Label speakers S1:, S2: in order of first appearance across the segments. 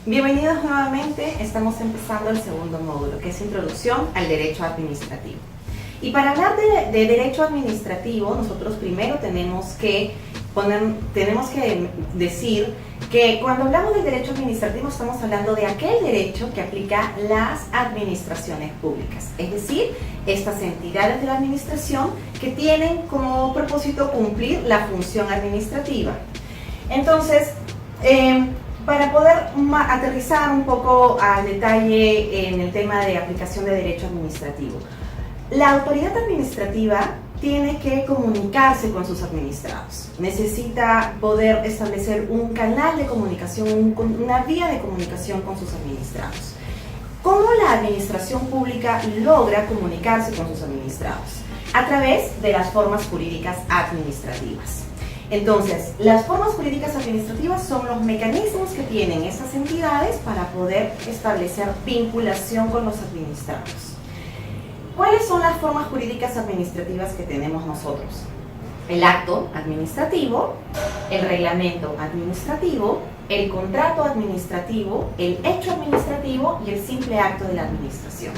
S1: Bienvenidos nuevamente, estamos empezando el segundo módulo, que es Introducción al Derecho Administrativo. Y para hablar de derecho administrativo, nosotros primero tenemos que decir que cuando hablamos del derecho administrativo estamos hablando de aquel derecho que aplica las administraciones públicas, es decir, estas entidades de la administración que tienen como propósito cumplir la función administrativa. Entonces, para poder aterrizar un poco al detalle en el tema de aplicación de derecho administrativo, la autoridad administrativa tiene que comunicarse con sus administrados. Necesita poder establecer un canal de comunicación, una vía de comunicación con sus administrados. ¿Cómo la administración pública logra comunicarse con sus administrados? A través de las formas jurídicas administrativas. Entonces, las formas jurídicas administrativas son los mecanismos que tienen esas entidades para poder establecer vinculación con los administrados. ¿Cuáles son las formas jurídicas administrativas que tenemos nosotros? El acto administrativo, el reglamento administrativo, el contrato administrativo, el hecho administrativo y el simple acto de la administración.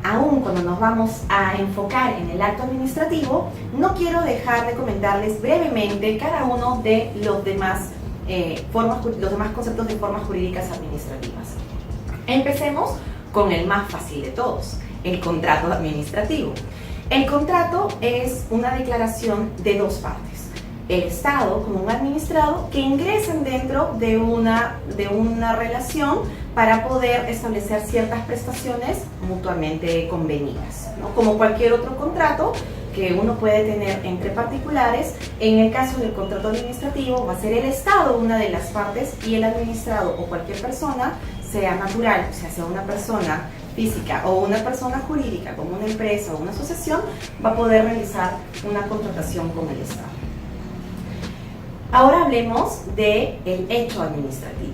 S1: Aún cuando nos vamos a enfocar en el acto administrativo, no quiero dejar de comentarles brevemente cada uno de los demás conceptos de formas jurídicas administrativas. Empecemos con el más fácil de todos, el contrato administrativo. El contrato es una declaración de dos partes. El Estado como un administrado que ingresan dentro de una relación para poder establecer ciertas prestaciones mutuamente convenidas, ¿no? Como cualquier otro contrato que uno puede tener entre particulares. En el caso del contrato administrativo va a ser el Estado una de las partes y el administrado o cualquier persona, sea natural, o sea una persona física o una persona jurídica como una empresa o una asociación, va a poder realizar una contratación con el Estado. Ahora hablemos del hecho administrativo.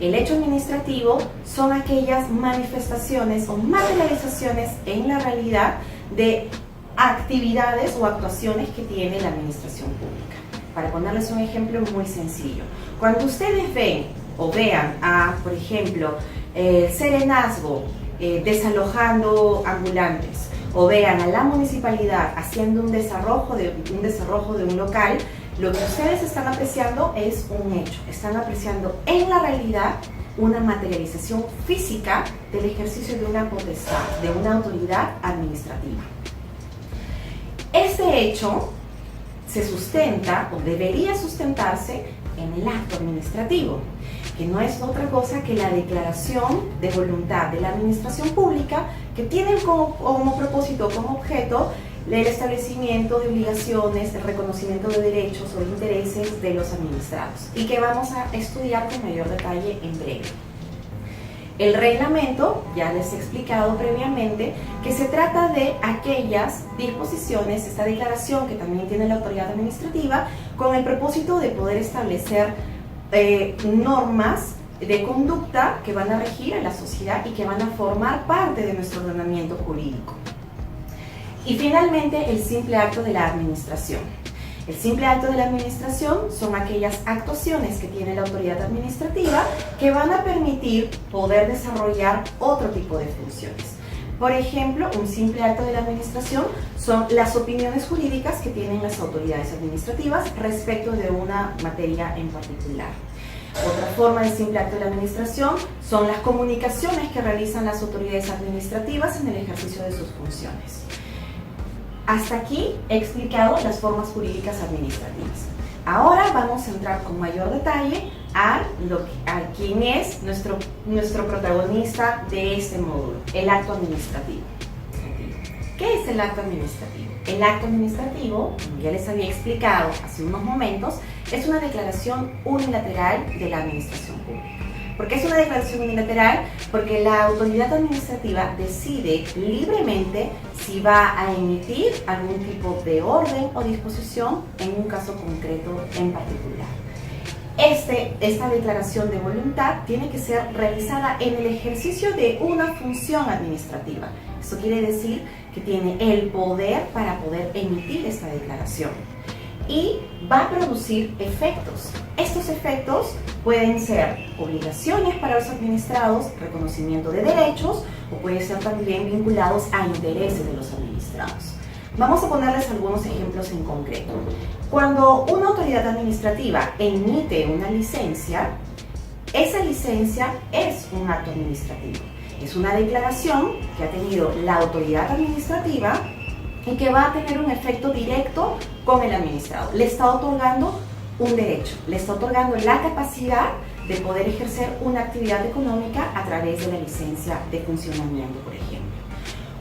S1: El hecho administrativo son aquellas manifestaciones o materializaciones en la realidad de actividades o actuaciones que tiene la administración pública. Para ponerles un ejemplo muy sencillo, cuando ustedes ven o vean a, por ejemplo, Serenazgo desalojando ambulantes, o vean a la municipalidad haciendo un desarrollo de un local, lo que ustedes están apreciando es un hecho, están apreciando en la realidad una materialización física del ejercicio de una potestad, de una autoridad administrativa. Este hecho se sustenta o debería sustentarse en el acto administrativo, que no es otra cosa que la declaración de voluntad de la administración pública que tiene como propósito, como objeto, el establecimiento de obligaciones, el reconocimiento de derechos o de intereses de los administrados y que vamos a estudiar con mayor detalle en breve. El reglamento, ya les he explicado previamente, que se trata de aquellas disposiciones, esta declaración que también tiene la autoridad administrativa, con el propósito de poder establecer normas de conducta que van a regir a la sociedad y que van a formar parte de nuestro ordenamiento jurídico. Y finalmente, el simple acto de la administración. El simple acto de la administración son aquellas actuaciones que tiene la autoridad administrativa que van a permitir poder desarrollar otro tipo de funciones. Por ejemplo, un simple acto de la administración son las opiniones jurídicas que tienen las autoridades administrativas respecto de una materia en particular. Otra forma de simple acto de la administración son las comunicaciones que realizan las autoridades administrativas en el ejercicio de sus funciones. Hasta aquí he explicado las formas jurídicas administrativas. Ahora vamos a entrar con mayor detalle a quién es nuestro protagonista de este módulo, el acto administrativo. ¿Qué es el acto administrativo? El acto administrativo, como ya les había explicado hace unos momentos, es una declaración unilateral de la administración pública. ¿Por qué es una declaración unilateral? Porque la autoridad administrativa decide libremente si va a emitir algún tipo de orden o disposición en un caso concreto en particular. Esta declaración de voluntad tiene que ser realizada en el ejercicio de una función administrativa. Esto quiere decir que tiene el poder para poder emitir esta declaración y va a producir efectos. Estos efectos Pueden ser obligaciones para los administrados, reconocimiento de derechos, o pueden ser también vinculados a intereses de los administrados. Vamos a ponerles algunos ejemplos en concreto. Cuando una autoridad administrativa emite una licencia, esa licencia es un acto administrativo. Es una declaración que ha tenido la autoridad administrativa y que va a tener un efecto directo con el administrado. Le está otorgando un derecho, le está otorgando la capacidad de poder ejercer una actividad económica a través de la licencia de funcionamiento, por ejemplo.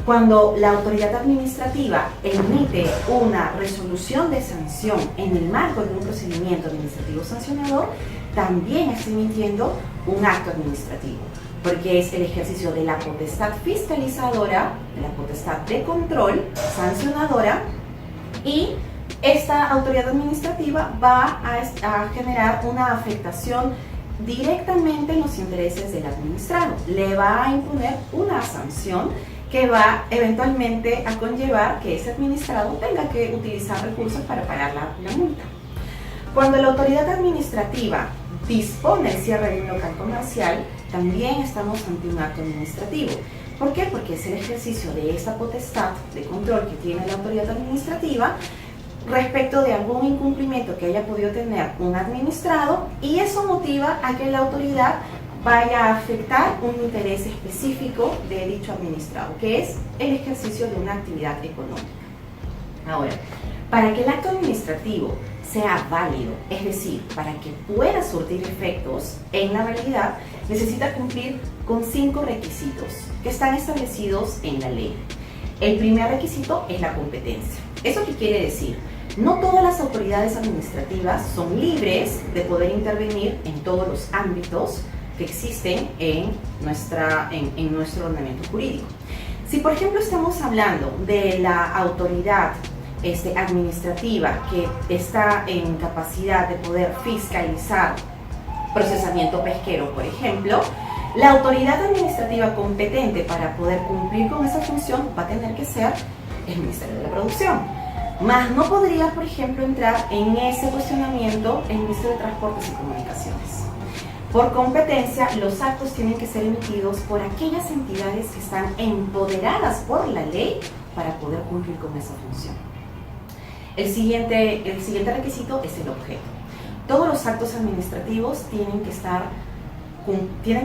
S1: Cuando la autoridad administrativa emite una resolución de sanción en el marco de un procedimiento administrativo sancionador, también está emitiendo un acto administrativo, porque es el ejercicio de la potestad fiscalizadora, de la potestad de control sancionadora, y esta autoridad administrativa va a generar una afectación directamente en los intereses del administrado. Le va a imponer una sanción que va eventualmente a conllevar que ese administrado tenga que utilizar recursos para pagar la multa. Cuando la autoridad administrativa dispone el cierre de un local comercial, también estamos ante un acto administrativo. ¿Por qué? Porque es el ejercicio de esa potestad de control que tiene la autoridad administrativa respecto de algún incumplimiento que haya podido tener un administrado, y eso motiva a que la autoridad vaya a afectar un interés específico de dicho administrado, que es el ejercicio de una actividad económica. Ahora, para que el acto administrativo sea válido, es decir, para que pueda surtir efectos en la realidad, necesita cumplir con 5 requisitos que están establecidos en la ley. El primer requisito es la competencia. ¿Eso qué quiere decir? No todas las autoridades administrativas son libres de poder intervenir en todos los ámbitos que existen en nuestro ordenamiento jurídico. Si por ejemplo estamos hablando de la autoridad administrativa que está en capacidad de poder fiscalizar procesamiento pesquero, por ejemplo, la autoridad administrativa competente para poder cumplir con esa función va a tener que ser el Ministerio de la Producción. Más no podría, por ejemplo, entrar en ese cuestionamiento el Ministerio de Transportes y Comunicaciones. Por competencia, los actos tienen que ser emitidos por aquellas entidades que están empoderadas por la ley para poder cumplir con esa función. El siguiente requisito es el objeto. Todos los actos administrativos tienen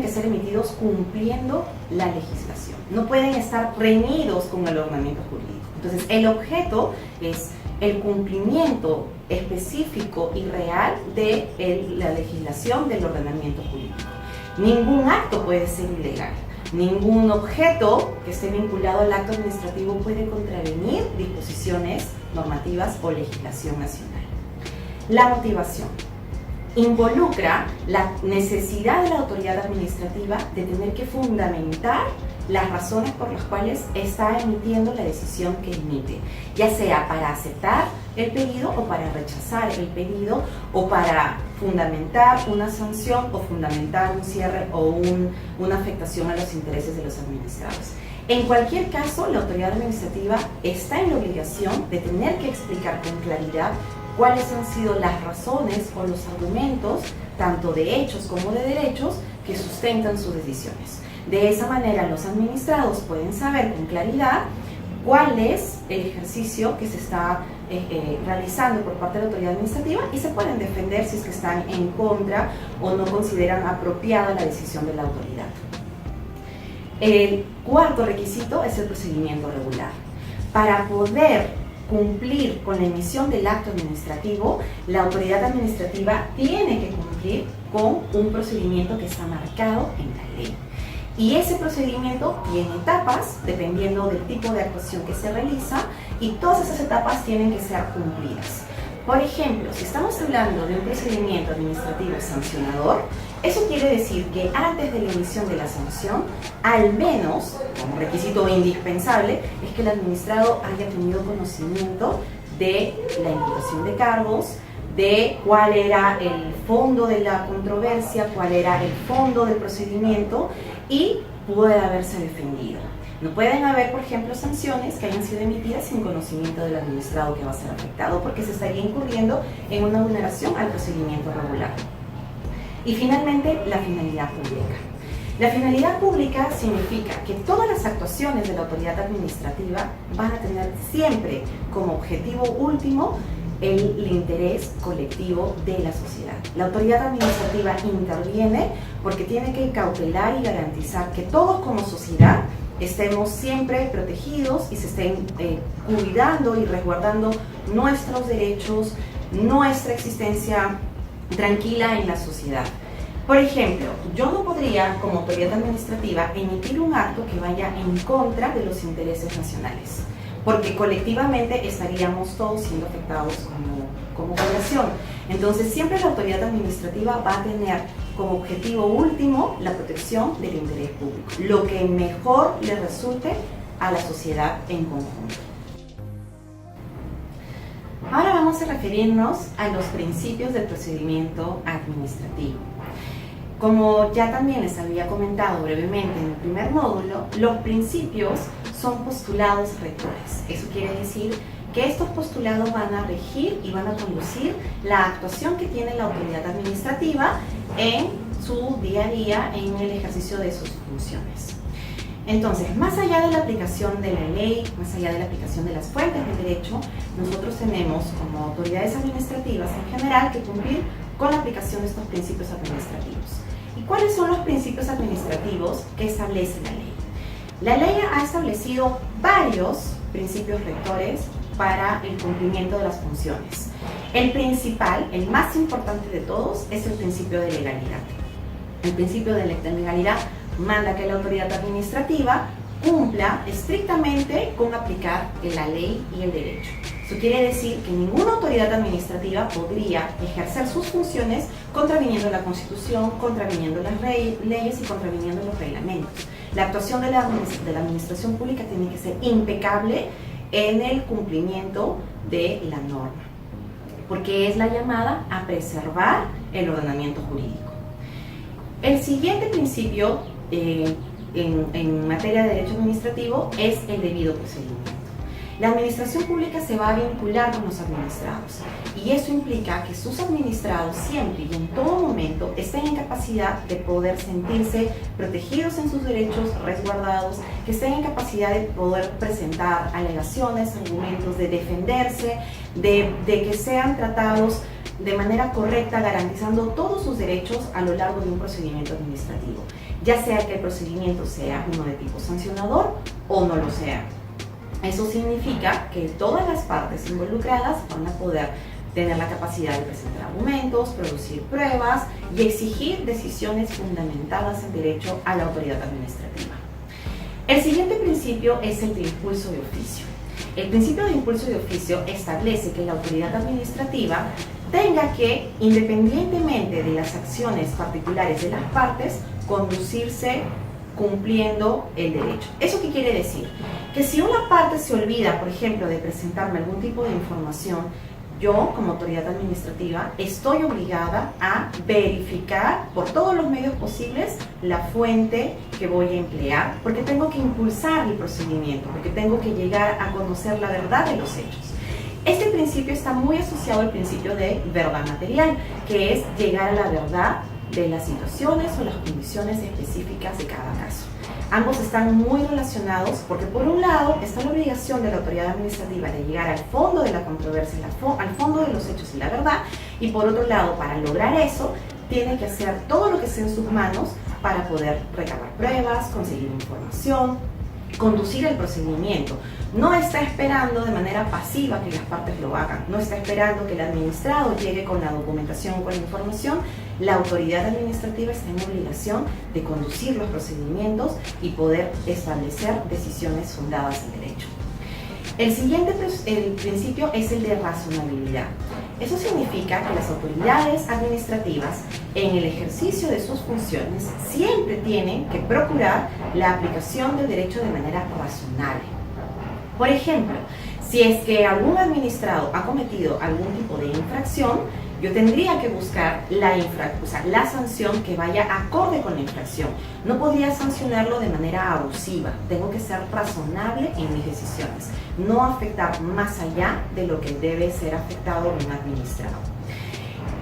S1: que ser emitidos cumpliendo la legislación. No pueden estar reñidos con el ordenamiento jurídico. Entonces, el objeto es el cumplimiento específico y real de la legislación del ordenamiento jurídico. Ningún acto puede ser ilegal. Ningún objeto que esté vinculado al acto administrativo puede contravenir disposiciones normativas o legislación nacional. La motivación involucra la necesidad de la autoridad administrativa de tener que fundamentar las razones por las cuales está emitiendo la decisión que emite, ya sea para aceptar el pedido o para rechazar el pedido, o para fundamentar una sanción o fundamentar un cierre o una afectación a los intereses de los administrados. En cualquier caso, la autoridad administrativa está en la obligación de tener que explicar con claridad cuáles han sido las razones o los argumentos, tanto de hechos como de derechos, que sustentan sus decisiones. De esa manera, los administrados pueden saber con claridad cuál es el ejercicio que se está realizando por parte de la autoridad administrativa, y se pueden defender si es que están en contra o no consideran apropiada la decisión de la autoridad. El cuarto requisito es el procedimiento regular. Para poder cumplir con la emisión del acto administrativo, la autoridad administrativa tiene que cumplir con un procedimiento que está marcado en la ley. Y ese procedimiento tiene etapas dependiendo del tipo de actuación que se realiza, y todas esas etapas tienen que ser cumplidas. Por ejemplo, si estamos hablando de un procedimiento administrativo sancionador, eso quiere decir que antes de la emisión de la sanción, al menos, como requisito indispensable, es que el administrado haya tenido conocimiento de la imputación de cargos, de cuál era el fondo de la controversia, cuál era el fondo del procedimiento, y puede haberse defendido. No pueden haber, por ejemplo, sanciones que hayan sido emitidas sin conocimiento del administrado que va a ser afectado, porque se estaría incurriendo en una vulneración al procedimiento regular. Y finalmente, la finalidad pública. La finalidad pública significa que todas las actuaciones de la autoridad administrativa van a tener siempre como objetivo último el interés colectivo de la sociedad. La autoridad administrativa interviene porque tiene que cautelar y garantizar que todos como sociedad estemos siempre protegidos y se estén cuidando y resguardando nuestros derechos, nuestra existencia tranquila en la sociedad. Por ejemplo, yo no podría, como autoridad administrativa, emitir un acto que vaya en contra de los intereses nacionales, porque colectivamente estaríamos todos siendo afectados como población. Entonces, siempre la autoridad administrativa va a tener como objetivo último la protección del interés público, lo que mejor le resulte a la sociedad en conjunto. Ahora vamos a referirnos a los principios del procedimiento administrativo. Como ya también les había comentado brevemente en el primer módulo, los principios son postulados rectores. Eso quiere decir que estos postulados van a regir y van a conducir la actuación que tiene la autoridad administrativa en su día a día, en el ejercicio de sus funciones. Entonces, más allá de la aplicación de la ley, más allá de la aplicación de las fuentes del derecho, nosotros tenemos como autoridades administrativas en general que cumplir con la aplicación de estos principios administrativos. ¿Y cuáles son los principios administrativos que establece la ley? La ley ha establecido varios principios rectores para el cumplimiento de las funciones. El principal, el más importante de todos, es el principio de legalidad. El principio de legalidad manda que la autoridad administrativa cumpla estrictamente con aplicar la ley y el derecho. Eso quiere decir que ninguna autoridad administrativa podría ejercer sus funciones contraviniendo la Constitución, contraviniendo las leyes y contraviniendo los reglamentos. La actuación de la administración pública tiene que ser impecable en el cumplimiento de la norma, porque es la llamada a preservar el ordenamiento jurídico. El siguiente principio en materia de derecho administrativo es el debido procedimiento. La administración pública se va a vincular con los administrados y eso implica que sus administrados siempre y en todo momento estén en capacidad de poder sentirse protegidos en sus derechos, resguardados, que estén en capacidad de poder presentar alegaciones, argumentos, de defenderse, de que sean tratados de manera correcta, garantizando todos sus derechos a lo largo de un procedimiento administrativo, ya sea que el procedimiento sea uno de tipo sancionador o no lo sea. Eso significa que todas las partes involucradas van a poder tener la capacidad de presentar argumentos, producir pruebas y exigir decisiones fundamentadas en derecho a la autoridad administrativa. El siguiente principio es el de impulso de oficio. El principio de impulso de oficio establece que la autoridad administrativa tenga que, independientemente de las acciones particulares de las partes, conducirse cumpliendo el derecho. ¿Eso qué quiere decir? Que si una parte se olvida, por ejemplo, de presentarme algún tipo de información, yo, como autoridad administrativa, estoy obligada a verificar por todos los medios posibles la fuente que voy a emplear, porque tengo que impulsar el procedimiento, porque tengo que llegar a conocer la verdad de los hechos. Este principio está muy asociado al principio de verdad material, que es llegar a la verdad de las situaciones o las condiciones específicas de cada caso. Ambos están muy relacionados porque por un lado está la obligación de la autoridad administrativa de llegar al fondo de la controversia, al fondo de los hechos y la verdad, y por otro lado, para lograr eso, tiene que hacer todo lo que esté en sus manos para poder recabar pruebas, conseguir información, conducir el procedimiento. No está esperando de manera pasiva que las partes lo hagan, no está esperando que el administrado llegue con la documentación, con la información. La autoridad administrativa está en obligación de conducir los procedimientos y poder establecer decisiones fundadas en derecho. El siguiente principio es el de razonabilidad. Eso significa que las autoridades administrativas, en el ejercicio de sus funciones, siempre tienen que procurar la aplicación del derecho de manera razonable. Por ejemplo, si es que algún administrado ha cometido algún tipo de infracción, yo tendría que buscar la sanción que vaya acorde con la infracción. No podría sancionarlo de manera abusiva. Tengo que ser razonable en mis decisiones, no afectar más allá de lo que debe ser afectado un administrado.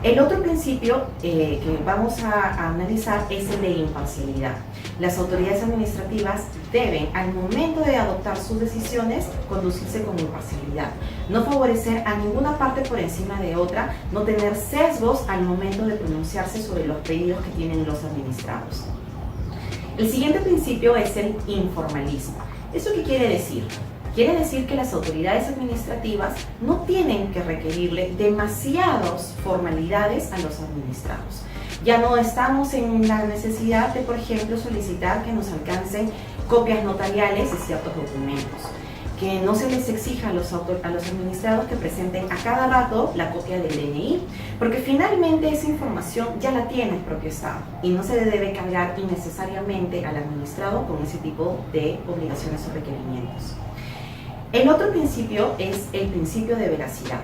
S1: El otro principio que vamos a analizar es el de imparcialidad. Las autoridades administrativas deben, al momento de adoptar sus decisiones, conducirse con imparcialidad. No favorecer a ninguna parte por encima de otra, no tener sesgos al momento de pronunciarse sobre los pedidos que tienen los administrados. El siguiente principio es el informalismo. ¿Eso qué quiere decir? Quiere decir que las autoridades administrativas no tienen que requerirle demasiadas formalidades a los administrados. Ya no estamos en la necesidad de, por ejemplo, solicitar que nos alcancen copias notariales de ciertos documentos, que no se les exija a los administrados que presenten a cada rato la copia del DNI, porque finalmente esa información ya la tiene el propio Estado y no se le debe cargar innecesariamente al administrado con ese tipo de obligaciones o requerimientos. El otro principio es el principio de veracidad.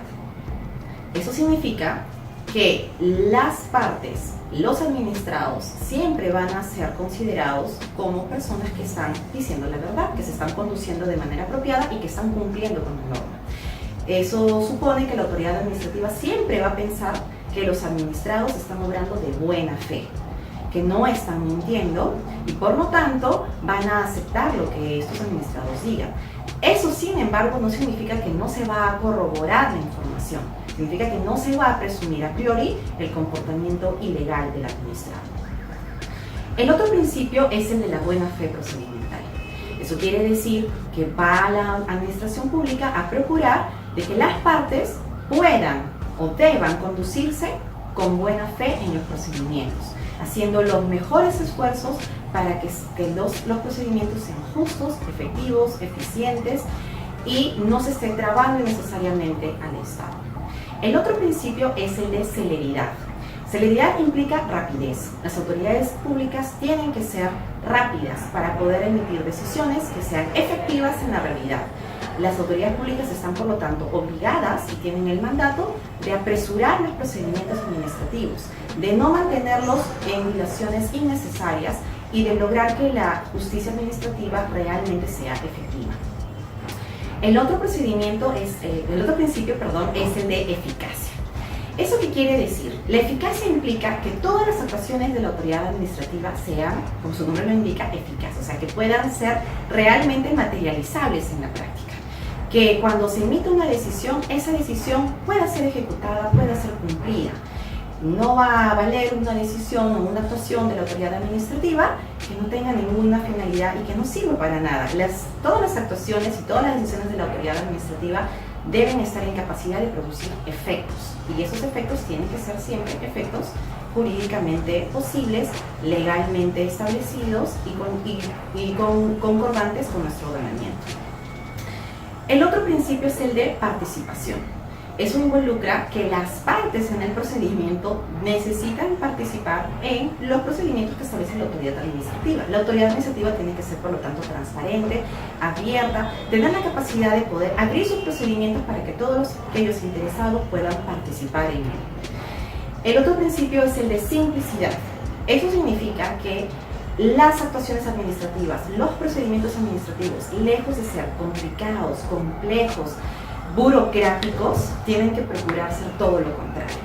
S1: Eso significa que las partes, los administrados, siempre van a ser considerados como personas que están diciendo la verdad, que se están conduciendo de manera apropiada y que están cumpliendo con la norma. Eso supone que la autoridad administrativa siempre va a pensar que los administrados están obrando de buena fe, que no están mintiendo y por lo tanto van a aceptar lo que estos administrados digan. Eso, sin embargo, no significa que no se va a corroborar la información. Significa que no se va a presumir a priori el comportamiento ilegal del administrado. El otro principio es el de la buena fe procedimental. Eso quiere decir que va la administración pública a procurar de que las partes puedan o deban conducirse con buena fe en los procedimientos, haciendo los mejores esfuerzos para que los procedimientos sean justos, efectivos, eficientes y no se esté trabando innecesariamente al Estado. El otro principio es el de celeridad. Celeridad implica rapidez. Las autoridades públicas tienen que ser rápidas para poder emitir decisiones que sean efectivas en la realidad. Las autoridades públicas están, por lo tanto, obligadas y tienen el mandato de apresurar los procedimientos administrativos, de no mantenerlos en dilaciones innecesarias y de lograr que la justicia administrativa realmente sea efectiva. El otro principio, es el de eficacia. ¿Eso qué quiere decir? La eficacia implica que todas las actuaciones de la autoridad administrativa sean, como su nombre lo indica, eficaces, o sea, que puedan ser realmente materializables en la práctica. Que cuando se emite una decisión, esa decisión pueda ser ejecutada, pueda ser cumplida. No va a valer una decisión o una actuación de la autoridad administrativa que no tenga ninguna finalidad y que no sirva para nada. Todas las actuaciones y todas las decisiones de la autoridad administrativa deben estar en capacidad de producir efectos, y esos efectos tienen que ser siempre efectos jurídicamente posibles, legalmente establecidos y concordantes con nuestro ordenamiento. El otro principio es el de participación. Eso involucra que las partes en el procedimiento necesitan participar en los procedimientos que establece la autoridad administrativa. La autoridad administrativa tiene que ser, por lo tanto, transparente, abierta, tener la capacidad de poder abrir sus procedimientos para que todos aquellos interesados puedan participar en él. El otro principio es el de simplicidad. Eso significa que las actuaciones administrativas, los procedimientos administrativos, lejos de ser complicados, complejos, burocráticos, tienen que procurar ser todo lo contrario,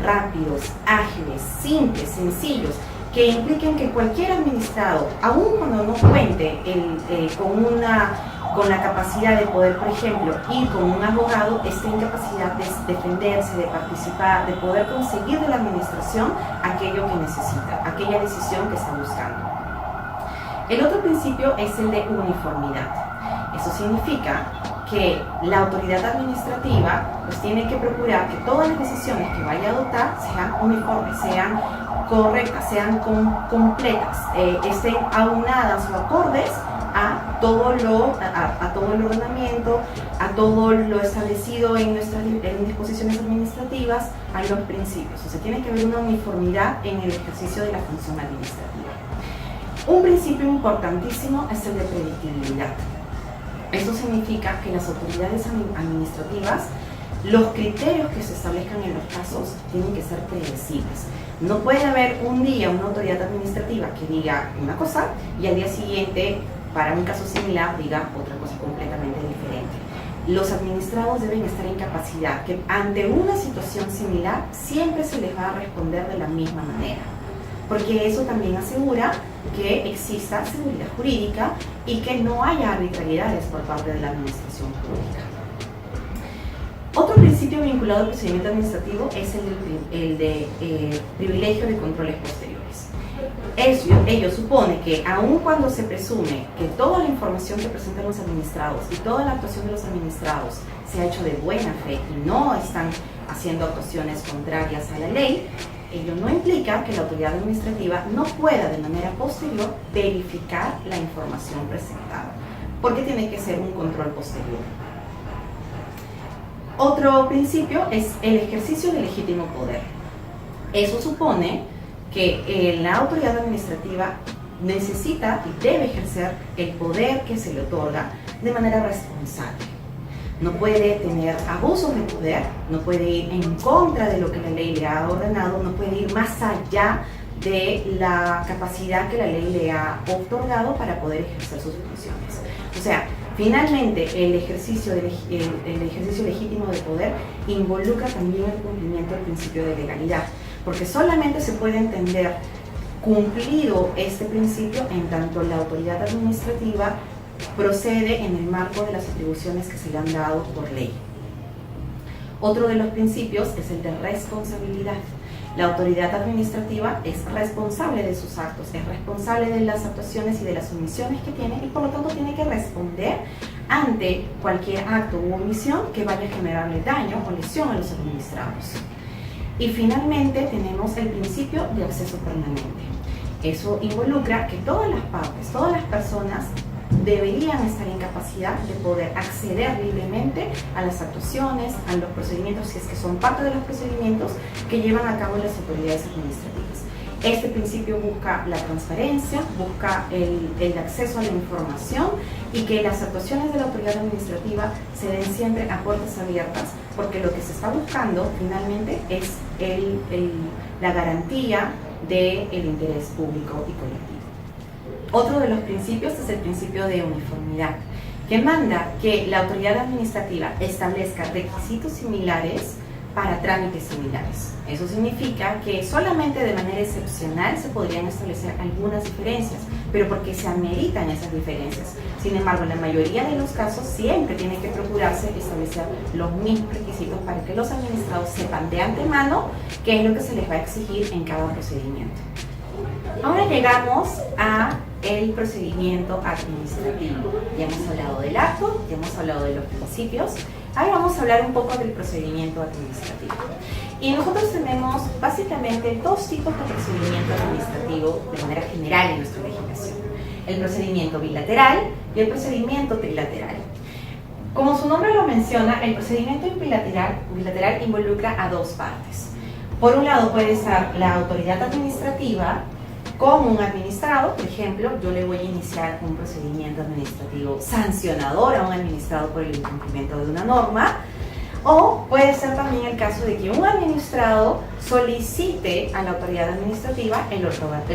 S1: rápidos, ágiles, simples, sencillos, que impliquen que cualquier administrado, aun cuando no cuente con la capacidad de poder, por ejemplo, ir con un abogado, esté en capacidad de defenderse, de participar, de poder conseguir de la administración aquello que necesita, aquella decisión que está buscando. El otro principio es el de uniformidad. Eso significa que la autoridad administrativa pues tiene que procurar que todas las decisiones que vaya a adoptar sean uniformes, sean correctas, sean completas, estén aunadas o acordes a todo el ordenamiento, a todo lo establecido en nuestras disposiciones administrativas, a los principios. O sea, tiene que haber una uniformidad en el ejercicio de la función administrativa. Un principio importantísimo es el de predictibilidad. Eso significa que las autoridades administrativas, los criterios que se establezcan en los casos tienen que ser predecibles. No puede haber un día una autoridad administrativa que diga una cosa y al día siguiente, para un caso similar, diga otra cosa completamente diferente. los administrados deben estar en capacidad que ante una situación similar siempre se les va a responder de la misma manera, porque eso también asegura que exista seguridad jurídica y que no haya arbitrariedades por parte de la administración pública. Otro principio vinculado al procedimiento administrativo es el de privilegio de controles posteriores. Ello supone que aun cuando se presume que toda la información que presentan los administrados y toda la actuación de los administrados se ha hecho de buena fe y no están haciendo actuaciones contrarias a la ley, ello no implica que la autoridad administrativa no pueda de manera posterior verificar la información presentada, porque tiene que ser un control posterior. Otro principio es el ejercicio del legítimo poder. Eso supone que la autoridad administrativa necesita y debe ejercer el poder que se le otorga de manera responsable. No puede tener abusos de poder, no puede ir en contra de lo que la ley le ha ordenado, no puede ir más allá de la capacidad que la ley le ha otorgado para poder ejercer sus funciones. O sea, finalmente el ejercicio legítimo de poder involucra también el cumplimiento del principio de legalidad, porque solamente se puede entender cumplido este principio en tanto la autoridad administrativa procede en el marco de las atribuciones que se le han dado por ley. Otro de los principios es el de responsabilidad. La autoridad administrativa es responsable de sus actos, es responsable de las actuaciones y de las omisiones que tiene y por lo tanto tiene que responder ante cualquier acto u omisión que vaya a generarle daño o lesión a los administrados. Y finalmente tenemos el principio de acceso permanente. Eso involucra que todas las partes, todas las personas deberían estar en capacidad de poder acceder libremente a las actuaciones, a los procedimientos, si es que son parte de los procedimientos que llevan a cabo las autoridades administrativas. Este principio busca la transparencia, busca el acceso a la información y que las actuaciones de la autoridad administrativa se den siempre a puertas abiertas, porque lo que se está buscando finalmente es la garantía del interés público y colectivo. Otro de los principios es el principio de uniformidad, que manda que la autoridad administrativa establezca requisitos similares para trámites similares. Eso significa que solamente de manera excepcional se podrían establecer algunas diferencias, pero porque se ameritan esas diferencias. Sin embargo, en la mayoría de los casos siempre tiene que procurarse establecer los mismos requisitos para que los administrados sepan de antemano qué es lo que se les va a exigir en cada procedimiento. Ahora llegamos a el procedimiento administrativo. Ya hemos hablado del acto, ya hemos hablado de los principios. Ahora vamos a hablar un poco del procedimiento administrativo. Y nosotros tenemos básicamente dos tipos de procedimiento administrativo de manera general en nuestra legislación: el procedimiento bilateral y el procedimiento trilateral. Como su nombre lo menciona, el procedimiento bilateral involucra a dos partes. Por un lado puede estar la autoridad administrativa con un administrado. Por ejemplo, yo le voy a iniciar un procedimiento administrativo sancionador a un administrado por el incumplimiento de una norma, o puede ser también el caso de que un administrado solicite a la autoridad administrativa el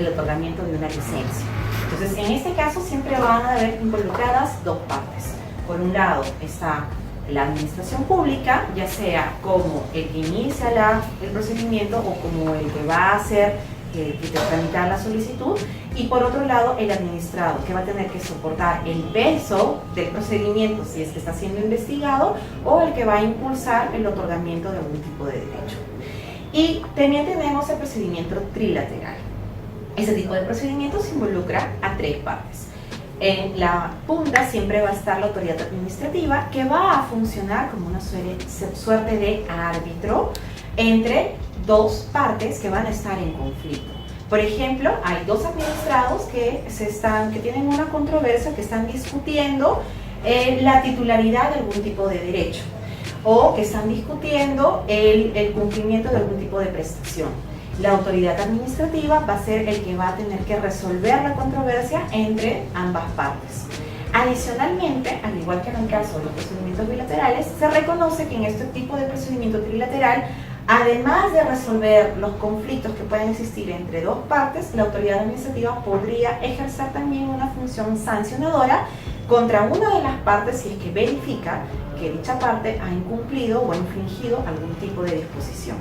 S1: otorgamiento de una licencia. Entonces, en este caso siempre van a haber involucradas dos partes. Por un lado está la administración pública, ya sea como el que inicia el procedimiento o como el que va a hacer que tramitar la solicitud, y por otro lado el administrado, que va a tener que soportar el peso del procedimiento si es que está siendo investigado, o el que va a impulsar el otorgamiento de algún tipo de derecho. Y también tenemos el procedimiento trilateral. Ese tipo de procedimientos involucra a tres partes. En la punta siempre va a estar la autoridad administrativa, que va a funcionar como una suerte de árbitro entre dos partes que van a estar en conflicto. Por ejemplo, hay dos administrados que tienen una controversia, que están discutiendo la titularidad de algún tipo de derecho, o que están discutiendo el cumplimiento de algún tipo de prestación. La autoridad administrativa va a ser el que va a tener que resolver la controversia entre ambas partes. Adicionalmente, al igual que en el caso de los procedimientos bilaterales, se reconoce que en este tipo de procedimiento trilateral, además de resolver los conflictos que pueden existir entre dos partes, la autoridad administrativa podría ejercer también una función sancionadora contra una de las partes si es que verifica que dicha parte ha incumplido o ha infringido algún tipo de disposición.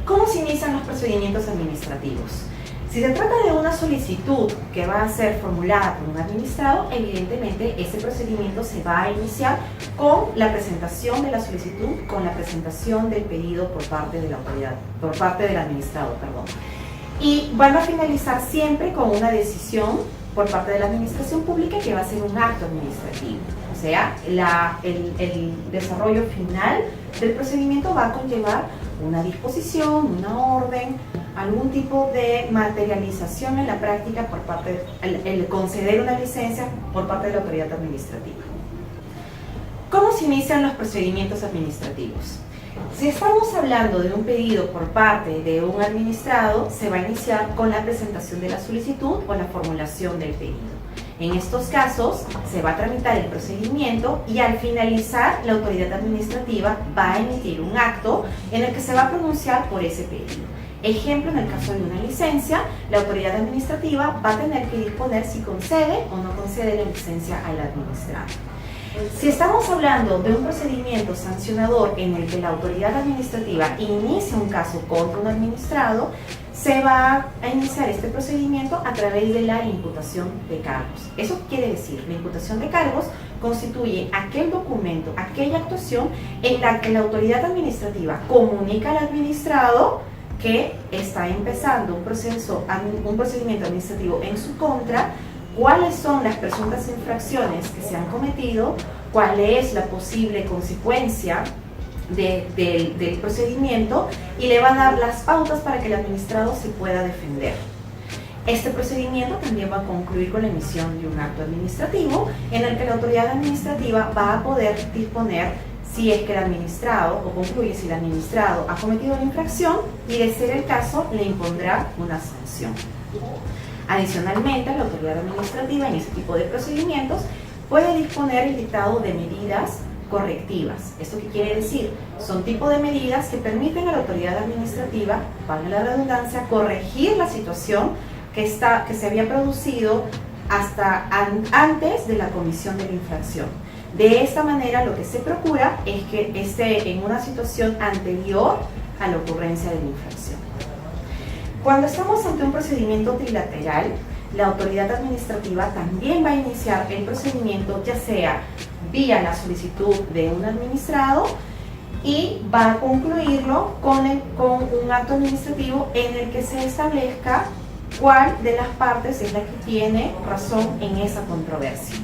S1: ¿Cómo se inician los procedimientos administrativos? Si se trata de una solicitud que va a ser formulada por un administrado, evidentemente ese procedimiento se va a iniciar con la presentación de la solicitud, con la presentación del pedido por parte de la autoridad, por parte del administrado, perdón. Y van a finalizar siempre con una decisión por parte de la administración pública que va a ser un acto administrativo. O sea, el desarrollo final del procedimiento va a conllevar una disposición, una orden, algún tipo de materialización en la práctica por parte, el conceder una licencia por parte de la autoridad administrativa. ¿Cómo se inician los procedimientos administrativos? Si estamos hablando de un pedido por parte de un administrado, se va a iniciar con la presentación de la solicitud o la formulación del pedido. En estos casos, se va a tramitar el procedimiento y al finalizar, la autoridad administrativa va a emitir un acto en el que se va a pronunciar por ese pedido. Ejemplo, en el caso de una licencia, la autoridad administrativa va a tener que disponer si concede o no concede la licencia al administrado. Si estamos hablando de un procedimiento sancionador en el que la autoridad administrativa inicia un caso contra un administrado, se va a iniciar este procedimiento a través de la imputación de cargos. ¿Eso qué quiere decir? La imputación de cargos constituye aquel documento, aquella actuación en la que la autoridad administrativa comunica al administrado que está empezando un procedimiento administrativo en su contra, cuáles son las presuntas infracciones que se han cometido, cuál es la posible consecuencia del procedimiento y le va a dar las pautas para que el administrado se pueda defender. Este procedimiento también va a concluir con la emisión de un acto administrativo en el que la autoridad administrativa va a poder disponer si es que el administrado, o concluye si el administrado ha cometido una infracción y de ser el caso le impondrá una sanción. Adicionalmente, la autoridad administrativa en ese tipo de procedimientos puede disponer el dictado de medidas correctivas. ¿Esto qué quiere decir? Son tipo de medidas que permiten a la autoridad administrativa, valga la redundancia, corregir la situación que se había producido hasta antes de la comisión de la infracción. De esta manera, lo que se procura es que esté en una situación anterior a la ocurrencia de la infracción. Cuando estamos ante un procedimiento trilateral, la autoridad administrativa también va a iniciar el procedimiento, ya sea vía la solicitud de un administrado, y va a concluirlo con un acto administrativo en el que se establezca cuál de las partes es la que tiene razón en esa controversia.